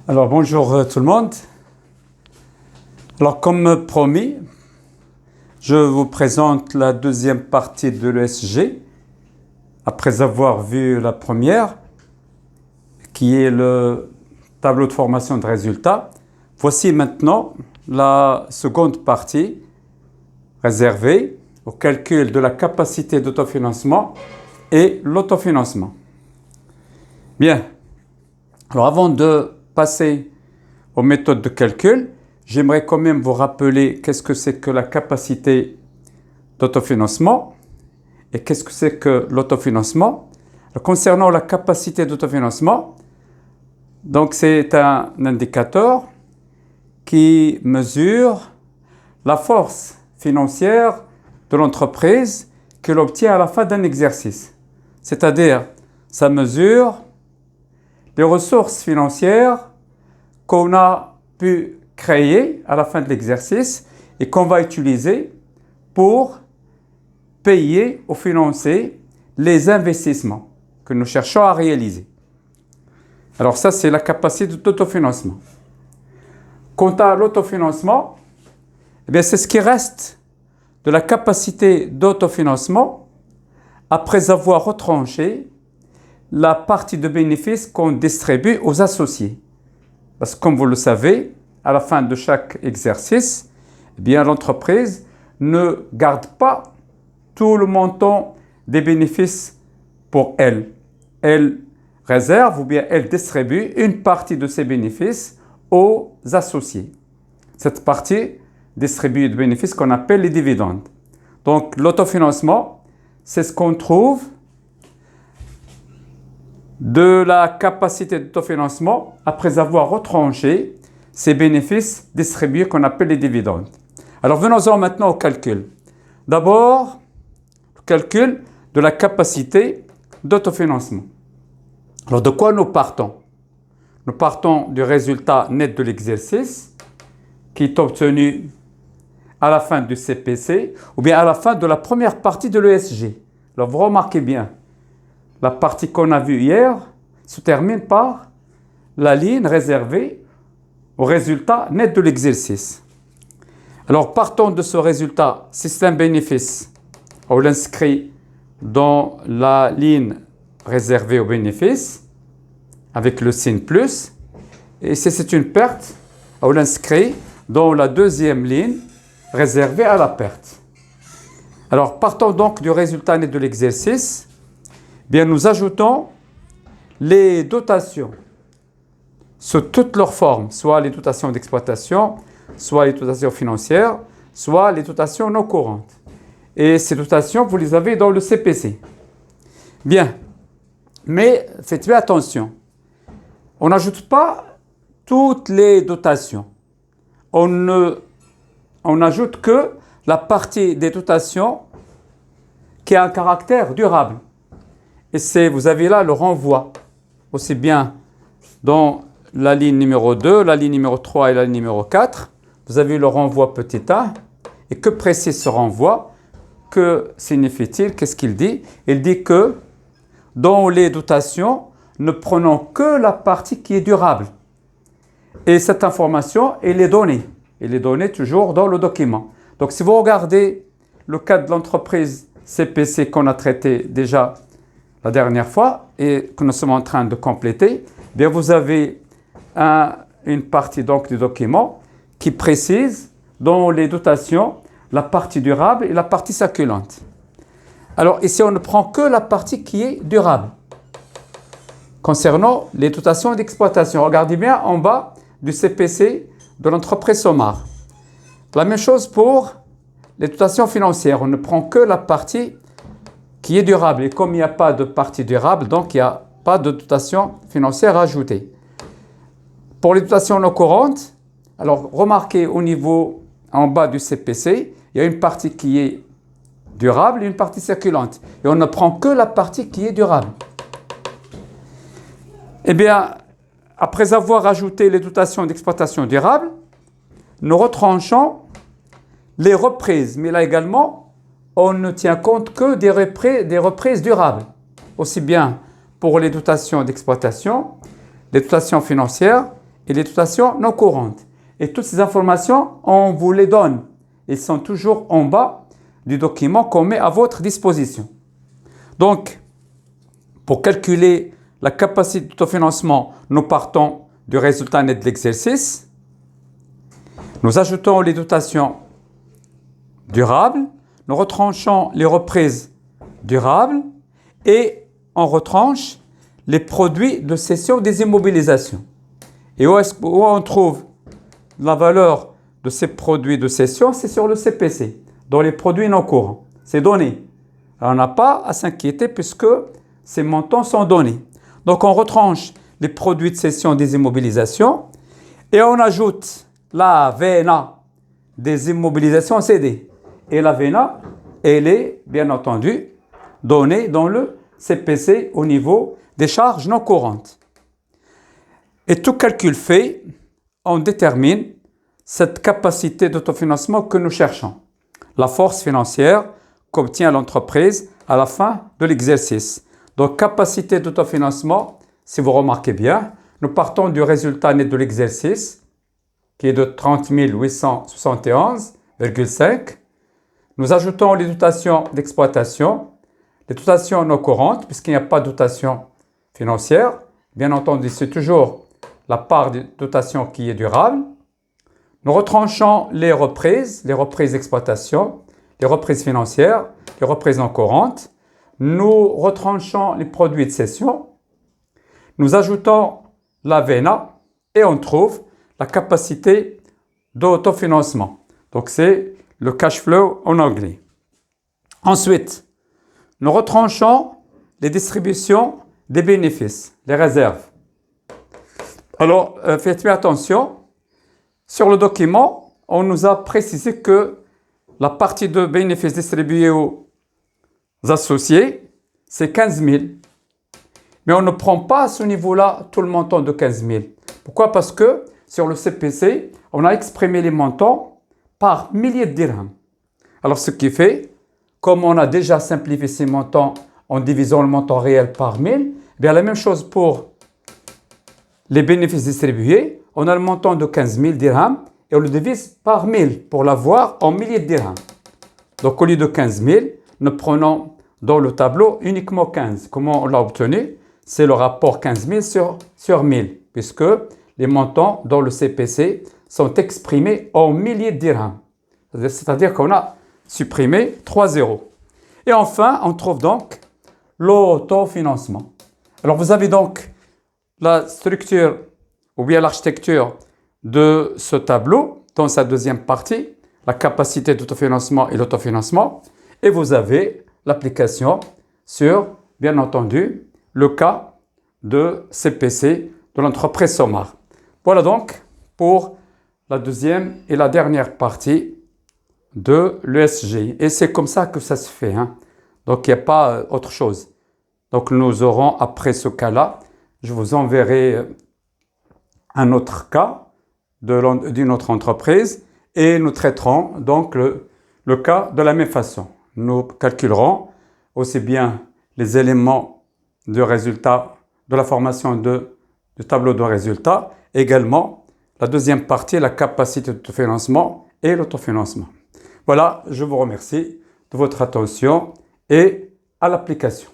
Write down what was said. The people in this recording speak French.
Alors bonjour tout le monde. Alors comme promis, je vous présente la deuxième partie de l'ESG après avoir vu la première qui est le tableau de formation de résultats. Voici maintenant la seconde partie réservée au calcul de la capacité d'autofinancement et l'autofinancement. Bien, alors avant de passer aux méthodes de calcul, j'aimerais quand même vous rappeler qu'est-ce que c'est que la capacité d'autofinancement et qu'est-ce que c'est que l'autofinancement. Concernant la capacité d'autofinancement, donc c'est un indicateur qui mesure la force financière de l'entreprise qu'elle obtient à la fin d'un exercice. C'est-à-dire, ça mesure les ressources financières qu'on a pu créer à la fin de l'exercice et qu'on va utiliser pour payer ou financer les investissements que nous cherchons à réaliser. Alors ça, c'est la capacité d'autofinancement. Quant à l'autofinancement, eh bien, c'est ce qui reste de la capacité d'autofinancement après avoir retranché la partie de bénéfices qu'on distribue aux associés. Parce que comme vous le savez, à la fin de chaque exercice, eh bien, l'entreprise ne garde pas tout le montant des bénéfices pour elle. Elle réserve ou bien elle distribue une partie de ses bénéfices aux associés. Cette partie distribue de bénéfices qu'on appelle les dividendes. Donc l'autofinancement, c'est ce qu'on trouve de la capacité d'autofinancement après avoir retranché ces bénéfices distribués qu'on appelle les dividendes. Alors venons-en maintenant au calcul. D'abord, le calcul de la capacité d'autofinancement. Alors de quoi nous partons? Nous partons du résultat net de l'exercice qui est obtenu à la fin du CPC ou bien à la fin de la première partie de l'ESG. Alors vous remarquez bien, la partie qu'on a vue hier se termine par la ligne réservée au résultat net de l'exercice. Alors partons de ce résultat, système bénéfice, on l'inscrit dans la ligne réservée au bénéfice avec le signe plus. Et si c'est une perte, on l'inscrit dans la deuxième ligne réservée à la perte. Alors partons donc du résultat net de l'exercice. Bien, nous ajoutons les dotations sous toutes leurs formes, soit les dotations d'exploitation, soit les dotations financières, soit les dotations non courantes. Et ces dotations, vous les avez dans le CPC. Bien, mais faites bien attention. On n'ajoute pas toutes les dotations. On n'ajoute que la partie des dotations qui a un caractère durable. Et vous avez là le renvoi, aussi bien dans la ligne numéro 2, la ligne numéro 3 et la ligne numéro 4. Vous avez le renvoi petit a. Et que précise ce renvoi? Que signifie-t-il? Qu'est-ce qu'il dit? Il dit que dans les dotations, ne prenons que la partie qui est durable. Et cette information, elle est donnée. Elle est donnée toujours dans le document. Donc si vous regardez le cas de l'entreprise CPC qu'on a traité déjà la dernière fois et que nous sommes en train de compléter, bien vous avez une partie donc du document qui précise dans les dotations la partie durable et la partie circulante. Alors ici, on ne prend que la partie qui est durable. Concernant les dotations d'exploitation, regardez bien en bas du CPC de l'entreprise Somar. La même chose pour les dotations financières. On ne prend que la partie qui est durable. Et comme il n'y a pas de partie durable, donc il n'y a pas de dotation financière ajoutée. Pour les dotations non courantes, alors remarquez au niveau en bas du CPC, il y a une partie qui est durable et une partie circulante. Et on ne prend que la partie qui est durable. Eh bien, après avoir ajouté les dotations d'exploitation durable, nous retranchons les reprises. Mais là également, on ne tient compte que des reprises durables. Aussi bien pour les dotations d'exploitation, les dotations financières et les dotations non courantes. Et toutes ces informations, on vous les donne. Ils sont toujours en bas du document qu'on met à votre disposition. Donc, pour calculer la capacité d'autofinancement, nous partons du résultat net de l'exercice. Nous ajoutons les dotations durables, nous retranchons les reprises durables et on retranche les produits de cession des immobilisations. Et où on trouve la valeur de ces produits de cession? C'est sur le CPC, dans les produits non courants. C'est donné. Alors, on n'a pas à s'inquiéter puisque ces montants sont donnés. Donc, on retranche les produits de cession des immobilisations et on ajoute la VNA des immobilisations cédées. Et la VNA, elle est bien entendu donnée dans le CPC au niveau des charges non courantes. Et tout calcul fait, on détermine cette capacité d'autofinancement que nous cherchons. La force financière qu'obtient l'entreprise à la fin de l'exercice. Donc, capacité d'autofinancement, si vous remarquez bien, nous partons du résultat net de l'exercice, qui est de 30 871,5. Nous ajoutons les dotations d'exploitation, les dotations non courantes, puisqu'il n'y a pas de dotation financière. Bien entendu, c'est toujours la part de dotation qui est durable. Nous retranchons les reprises d'exploitation, les reprises financières, les reprises non courantes. Nous retranchons les produits de cession. Nous ajoutons la VNA et on trouve la capacité d'autofinancement. Donc, c'est le cash flow en anglais. Ensuite, nous retranchons les distributions des bénéfices, les réserves. Alors, faites bien attention. Sur le document, on nous a précisé que la partie de bénéfices distribués aux associés, c'est 15 000. Mais on ne prend pas à ce niveau-là tout le montant de 15 000. Pourquoi? Parce que sur le CPC, on a exprimé les montants par milliers de dirhams. Alors, ce qui fait, comme on a déjà simplifié ces montants en divisant le montant réel par 1000, eh bien la même chose pour les bénéfices distribués. On a le montant de 15 000 dirhams et on le divise par 1000 pour l'avoir en milliers de dirhams. Donc, au lieu de 15 000, nous prenons dans le tableau uniquement 15. Comment on l'a obtenu? C'est le rapport 15 000 sur 1000, puisque les montants dans le CPC sont exprimés en milliers de dirhams. C'est-à-dire qu'on a supprimé 3 zéros. Et enfin, on trouve donc l'autofinancement. Alors, vous avez donc la structure ou bien l'architecture de ce tableau dans sa deuxième partie, la capacité d'autofinancement et l'autofinancement. Et vous avez l'application sur, bien entendu, le cas de CPC de l'entreprise Somar. Voilà donc pour la deuxième et la dernière partie de l'ESG. Et c'est comme ça que ça se fait. Donc, il n'y a pas autre chose. Donc, nous aurons, après ce cas-là, je vous enverrai un autre cas d'une autre entreprise et nous traiterons donc le cas de la même façon. Nous calculerons aussi bien les éléments de résultat de la formation du tableau de résultats, également la deuxième partie, la capacité d'autofinancement et l'autofinancement. Voilà, je vous remercie de votre attention et à l'application.